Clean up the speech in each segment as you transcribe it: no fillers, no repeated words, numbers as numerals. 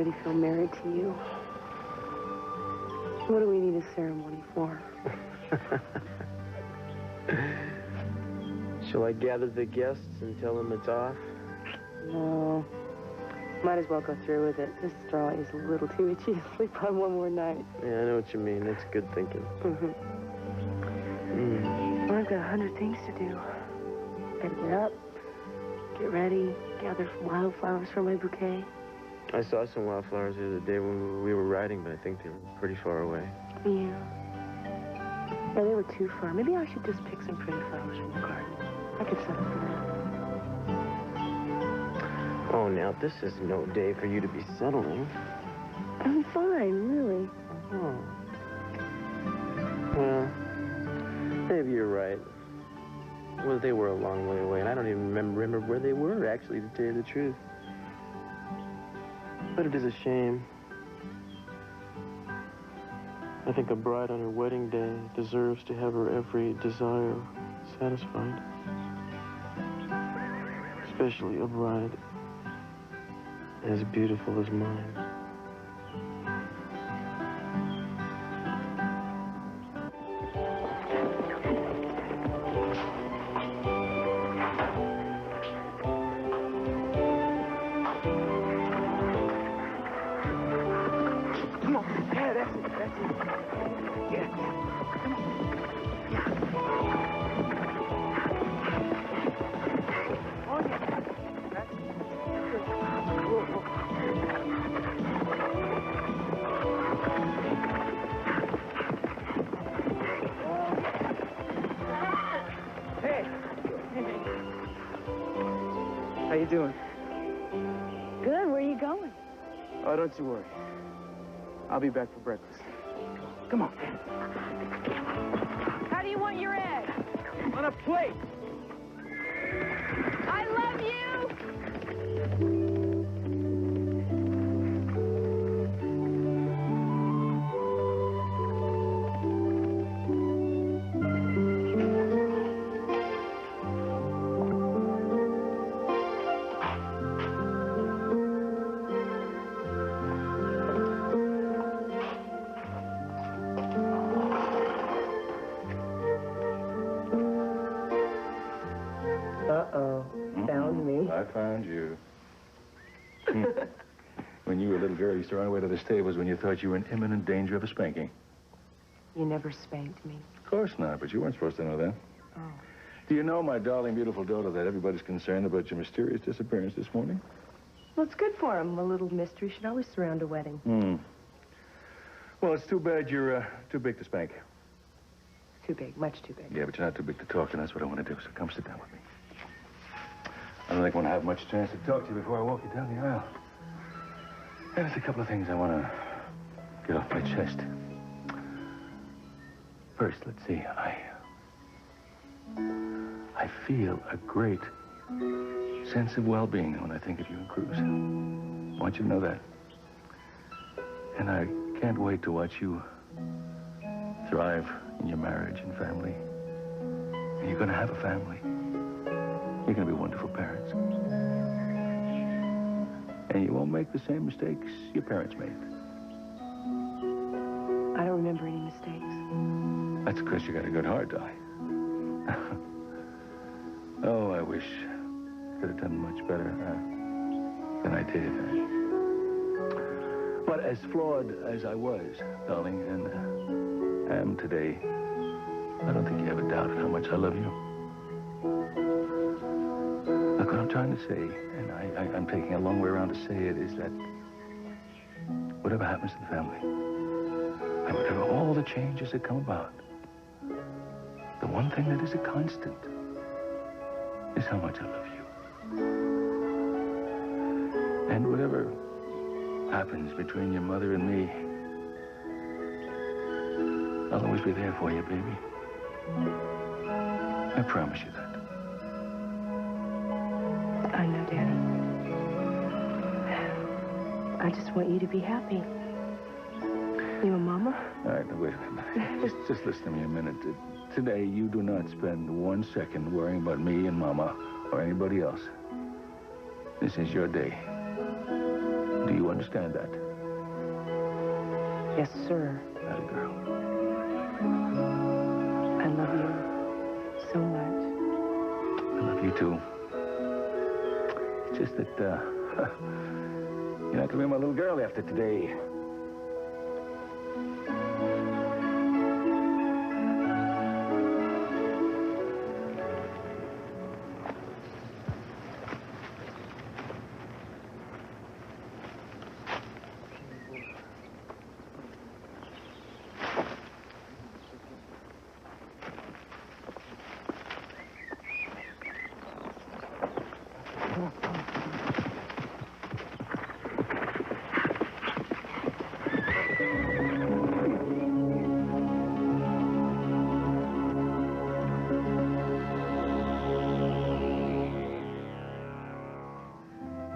already feel married to you. What do we need a ceremony for? Shall I gather the guests and tell them it's off? No. Might as well go through with it. This straw is a little too itchy to sleep on one more night. Yeah, I know what you mean. That's good thinking. Well, I've got 100 things to do. Gotta get up, get ready, gather wildflowers for my bouquet. I saw some wildflowers the other day when we were riding, but I think they were pretty far away. Yeah. Yeah, they were too far. Maybe I should just pick some pretty flowers from the garden. I could settle for that. Oh, now, this is no day for you to be settling. I'm fine, really. Oh. Well, maybe you're right. Well, they were a long way away, and I don't even remember where they were, actually, to tell you the truth. But it is a shame. I think a bride on her wedding day deserves to have her every desire satisfied. Especially a bride as beautiful as mine. Come on. Yeah, that's it. Yeah. Come on. Yeah. Oh, yeah. That's it. Whoa. Hey. How you doing? Good, where are you going? Oh, don't you worry. I'll be back for breakfast. Come on. How do you want your egg? On a plate. I love you! Uh-oh. Found me. I found you. When you were a little girl, you used to run away to the stables when you thought you were in imminent danger of a spanking. You never spanked me. Of course not, but you weren't supposed to know that. Oh. Do you know, my darling, beautiful daughter, that everybody's concerned about your mysterious disappearance this morning? Well, it's good for him. A little mystery should always surround a wedding. Well, it's too bad you're too big to spank. Too big, much too big. Yeah, but you're not too big to talk, and that's what I want to do, so come sit down with me. I don't think I'm going to have much chance to talk to you before I walk you down the aisle. And there's a couple of things I want to get off my chest. First, let's see, I feel a great sense of well-being when I think of you and Cruz. I want you to know that. And I can't wait to watch you thrive in your marriage and family. And you're going to have a family. You're going to be wonderful parents. And you won't make the same mistakes your parents made. I don't remember any mistakes. That's because you got a good heart, Dolly. Oh, I wish I could have done much better than I did. But as flawed as I was, darling, and am today, I don't think you ever doubted how much I love you. Look, what I'm trying to say, and I'm taking a long way around to say it, is that whatever happens to the family, and whatever all the changes that come about, the one thing that is a constant is how much I love you. And whatever happens between your mother and me, I'll always be there for you, baby. I promise you that. I know, Daddy. I just want you to be happy. You and Mama? All right, now wait a minute. Just listen to me a minute. Today, you do not spend 1 second worrying about me and Mama or anybody else. This is your day. Do you understand that? Yes, sir. That a girl. I love you so much. I love you, too. It's just that, you're not gonna be my little girl after today.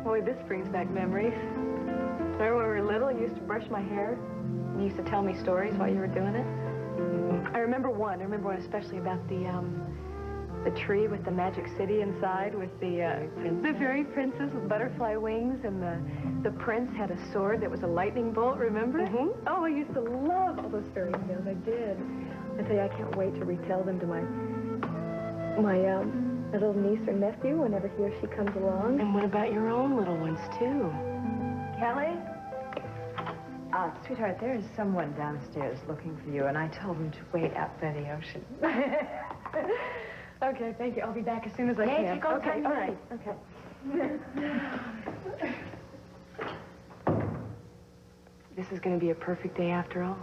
Boy, this brings back memories. Remember when we were little and you used to brush my hair? And you used to tell me stories while you were doing it? I remember one especially about the tree with the magic city inside with the fairy princess with butterfly wings, and the prince had a sword that was a lightning bolt, remember? Mm-hmm. Oh, I used to love all those fairy tales. I did. I tell you, I can't wait to retell them to my little niece or nephew whenever he or she comes along. And what about your own little ones, too? Kelly? Sweetheart, there is someone downstairs looking for you, and I told him to wait out by the ocean. Okay, thank you. I'll be back as soon as I can. Take all time. All right. Okay. This is going to be a perfect day after all.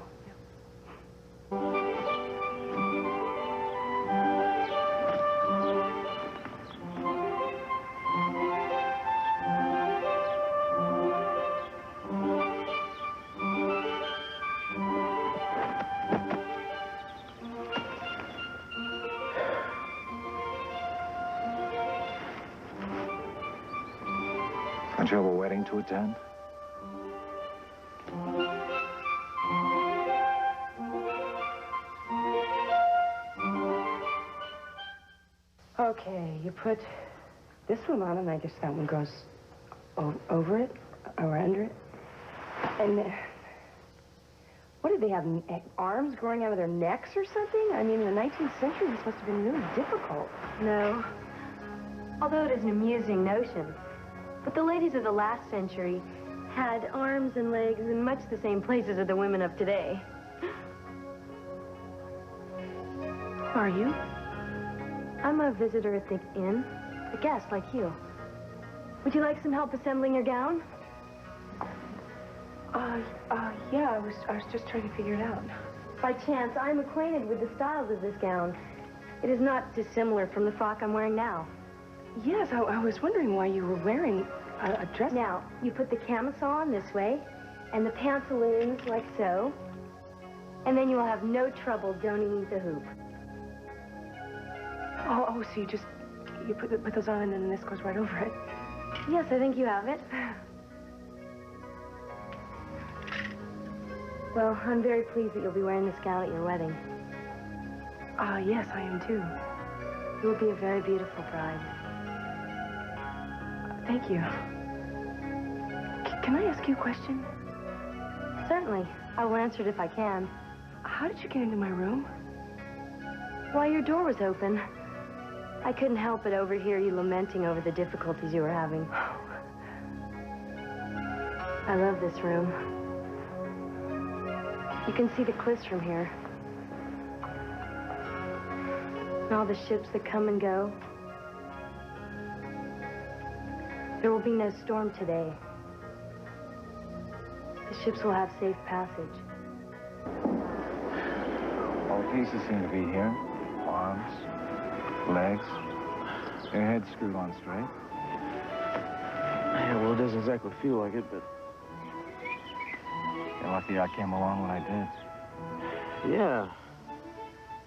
Don't you have a wedding to attend? Okay, you put this one on, and I guess that one goes over it, or under it. And what did they have, arms growing out of their necks or something? I mean, in the 19th century, this must have been really difficult. No. Although it is an amusing notion. But the ladies of the last century had arms and legs in much the same places as the women of today. Who are you? I'm a visitor at the inn, a guest like you. Would you like some help assembling your gown? Yeah, I was just trying to figure it out. By chance, I'm acquainted with the styles of this gown. It is not dissimilar from the frock I'm wearing now. Yes, I was wondering why you were wearing a dress. Now, you put the camisole on this way, and the pantaloons like so, and then you will have no trouble doning the hoop. Oh, so you put those on, and then this goes right over it. Yes, I think you have it. Well, I'm very pleased that you'll be wearing this gown at your wedding. Yes, I am too. You will be a very beautiful bride. Thank you. Can I ask you a question? Certainly. I will answer it if I can. How did you get into my room? Why, your door was open. I couldn't help but overhear you lamenting over the difficulties you were having. I love this room. You can see the cliffs from here. And all the ships that come and go. There will be no storm today. The ships will have safe passage. All the pieces seem to be here. Arms, legs, their heads screwed on straight. Yeah, well, it doesn't exactly feel like it, but... You're lucky I came along when I did. Yeah.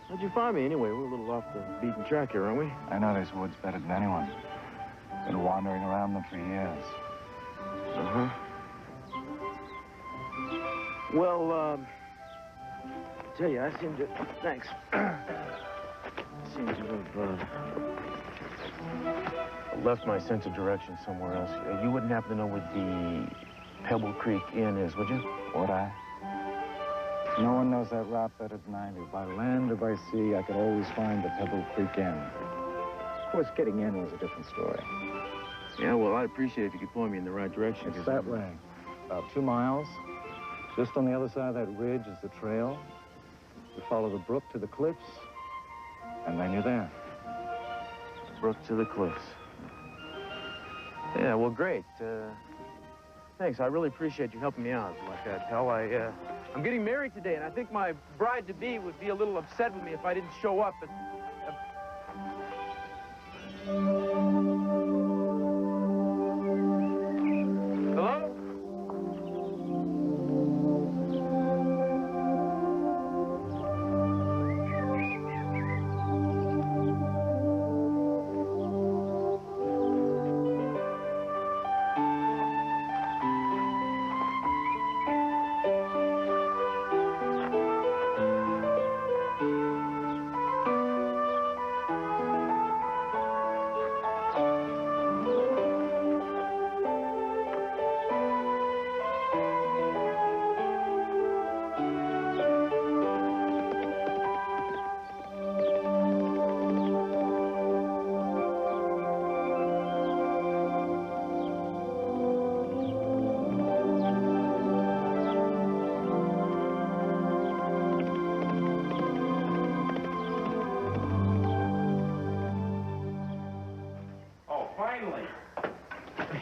How'd you find me anyway? We're a little off the beaten track here, aren't we? I know this woods better than anyone. Been wandering around them for years. Uh-huh. Well, I tell you, I seem to... Thanks. Seem to have left my sense of direction somewhere else. You wouldn't happen to know where the Pebble Creek Inn is, would you? Would I? No one knows that route better than I do. By land or by sea, I could always find the Pebble Creek Inn. Of course, getting in was a different story. Yeah, well, I'd appreciate it if you could point me in the right direction. It's that way. About 2 miles. Just on the other side of that ridge is the trail. You follow the brook to the cliffs, and then you're there. Brook to the cliffs. Yeah, well, great. Thanks. I really appreciate you helping me out like that, pal. I'm getting married today, and I think my bride-to-be would be a little upset with me if I didn't show up. But, Hello?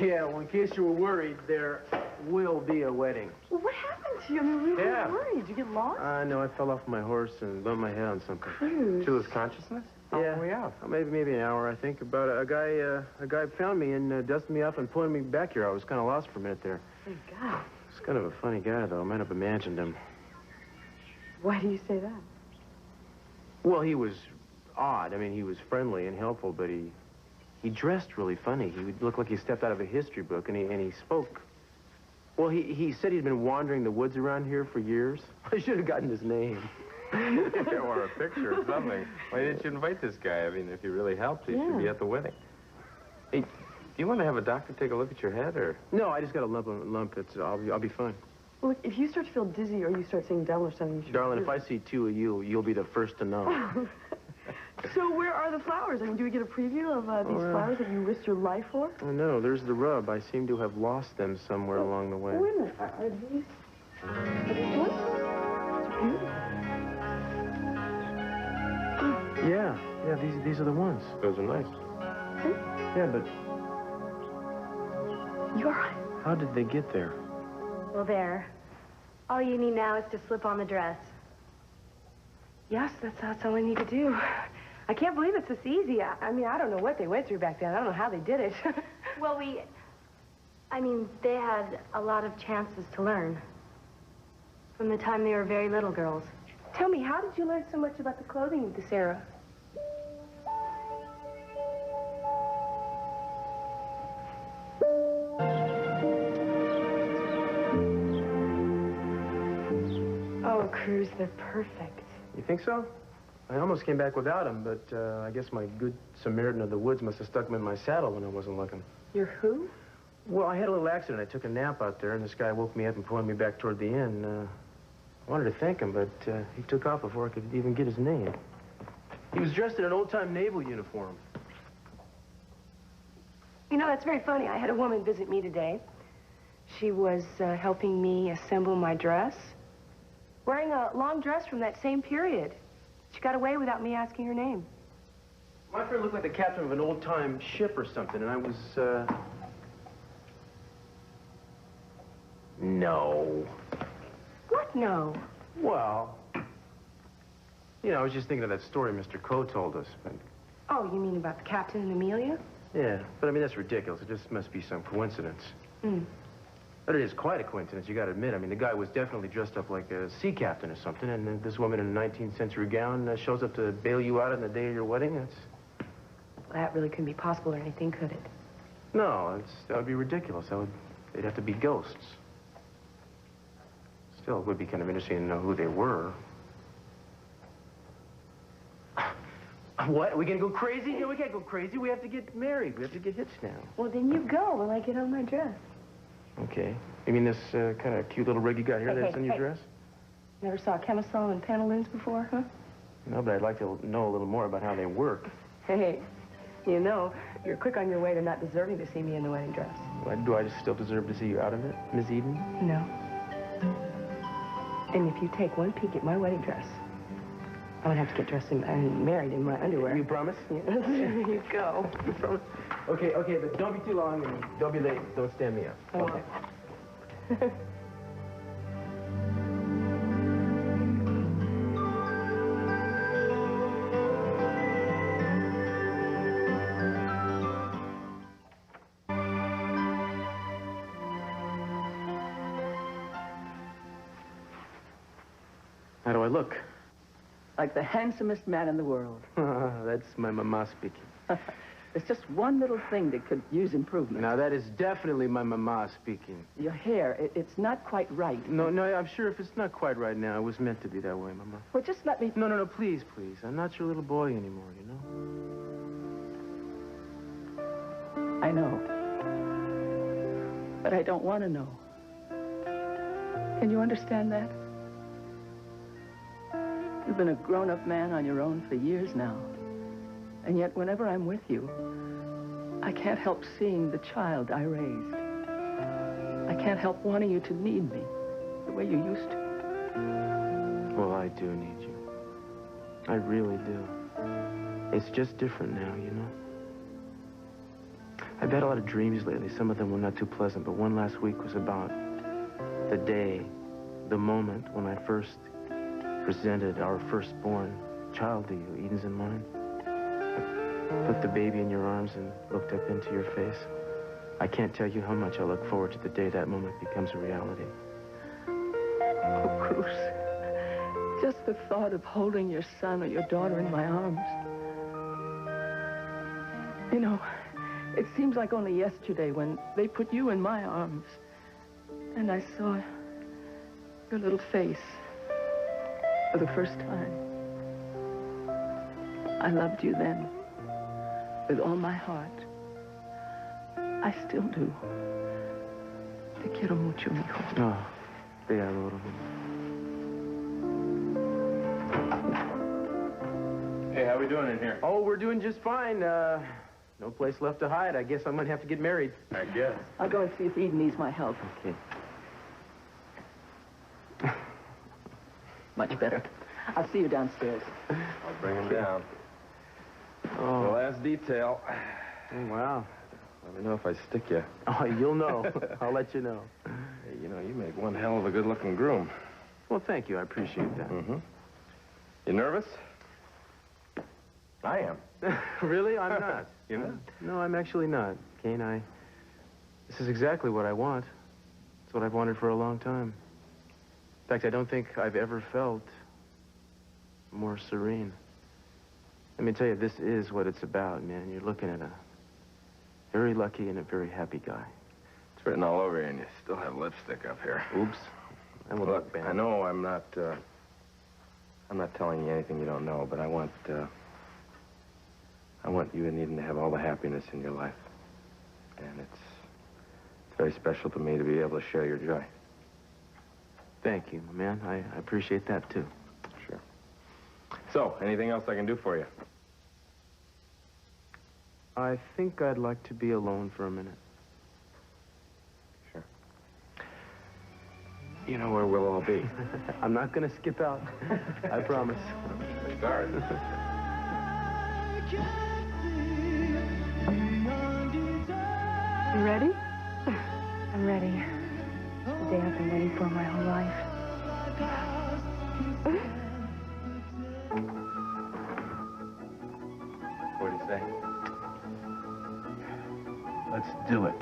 Yeah, well, in case you were worried, there will be a wedding. Well, what happened to you? I mean, we were worried. Did you get lost? No, I fell off my horse and bumped my head on something. Cruz. To lose consciousness? How long were you out? Maybe an hour, I think. About a guy found me and dusted me off and pulling me back here. I was kind of lost for a minute there. Thank God. He's kind of a funny guy, though. I might have imagined him. Why do you say that? Well, he was odd. I mean, he was friendly and helpful, but he dressed really funny. He would look like he stepped out of a history book, and he spoke. Well, he said he'd been wandering the woods around here for years. I should have gotten his name. Or a picture or something. Why didn't you invite this guy? I mean, if he really helped, he should be at the wedding. Hey, do you want to have a doctor take a look at your head, or? No, I just got a lump. I'll be fine. Well, look, if you start to feel dizzy or you start seeing double or something, you should... Darling, if I see two of you, you'll be the first to know. So where are the flowers? I mean, do we get a preview of these flowers that you risked your life for? Oh, no, there's the rub. I seem to have lost them somewhere along the way. Wait a minute. Are these ones? Beautiful. Yeah, these are the ones. Those are nice. Yeah, but You all right? how did they get there? Well, there. All you need now is to slip on the dress. Yes, that's all I need to do. I can't believe it's this easy. I mean, I don't know what they went through back then. I don't know how they did it. Well, they had a lot of chances to learn. From the time they were very little girls. Tell me, how did you learn so much about the clothing of this era? Oh, Cruz, they're perfect. You think so? I almost came back without them, but I guess my good Samaritan of the woods must have stuck them in my saddle when I wasn't looking. You're who? Well, I had a little accident. I took a nap out there, and this guy woke me up and pulled me back toward the inn. I wanted to thank him, but he took off before I could even get his name. He was dressed in an old-time naval uniform. You know, that's very funny. I had a woman visit me today. She was helping me assemble my dress, wearing a long dress from that same period. She got away without me asking her name. My friend looked like the captain of an old-time ship or something, and I was, No. What no? Well, you know, I was just thinking of that story Mr. Coe told us. But... Oh, you mean about the captain and Amelia? Yeah, but I mean, that's ridiculous. It just must be some coincidence. Hmm. But it is quite a coincidence, you gotta admit. I mean, the guy was definitely dressed up like a sea captain or something, and then this woman in a 19th century gown shows up to bail you out on the day of your wedding. That's... Well, that really couldn't be possible or anything, could it? No, that would be ridiculous. They'd have to be ghosts. Still, it would be kind of interesting to know who they were. What? Are we gonna go crazy? No, we can't go crazy. We have to get married. We have to get hitched now. Well, then you go while I get on my dress. Okay. You mean this kind of cute little rig you got here that's in your hey. dress? Never saw camisole and pantaloons before, huh? No, but I'd like to know a little more about how they work. Hey, you know, you're quick on your way to not deserving to see me in the wedding dress. Do I just still deserve to see you out of it, Miss Eden? No. And if you take one peek at my wedding dress, I'm gonna have to get dressed and married in my underwear. You promise? Yes. There you go. You promise? Okay, but don't be too long and don't be late. Don't stand me up. Okay. How do I look? Like the handsomest man in the world. That's my mama speaking. There's just one little thing that could use improvement. Now, that is definitely my mama speaking. Your hair, it's not quite right. No, I'm sure if it's not quite right now, it was meant to be that way, mama. Well, just let me... No, please. I'm not your little boy anymore, you know? I know. But I don't want to know. Can you understand that? You've been a grown-up man on your own for years now. And yet, whenever I'm with you, I can't help seeing the child I raised. I can't help wanting you to need me the way you used to. Well, I do need you. I really do. It's just different now, you know? I've had a lot of dreams lately. Some of them were not too pleasant, but one last week was about the day, the moment when I first presented our firstborn child to you, Eden's and mine. Put the baby in your arms and looked up into your face. I can't tell you how much I look forward to the day that moment becomes a reality. Oh, Cruz. Just the thought of holding your son or your daughter in my arms. You know, it seems like only yesterday when they put you in my arms and I saw your little face for the first time. I loved you then. With all my heart. I still do. Te quiero mucho, mijo. Oh, te adoro. Hey, how we doing in here? Oh, we're doing just fine. No place left to hide. I guess I'm gonna have to get married. I guess. I'll go and see if Eden needs my help. Okay. Much better. I'll see you downstairs. I'll bring him down. Oh. The last detail. Oh, wow. Let me know if I stick you. Oh, you'll know. I'll let you know. Hey, you know, you make one hell of a good-looking groom. Well, thank you. I appreciate that. Mm-hmm. You nervous? I am. Really? I'm not. You know? No, I'm actually not. Kane, this is exactly what I want. It's what I've wanted for a long time. In fact, I don't think I've ever felt more serene. Let me tell you, this is what it's about, man. You're looking at a very lucky and a very happy guy. It's written all over you, and you still have lipstick up here. Oops. I'm a Look, bad. I know I'm not telling you anything you don't know, but I want you and Eden to have all the happiness in your life. And it's very special to me to be able to share your joy. Thank you, man. I appreciate that, too. Sure. So, anything else I can do for you? I think I'd like to be alone for a minute. Sure. You know where we'll all be. I'm not gonna skip out. I promise. Sorry. You ready? I'm ready. It's the day I've been waiting for my whole life. What do you say? Let's do it.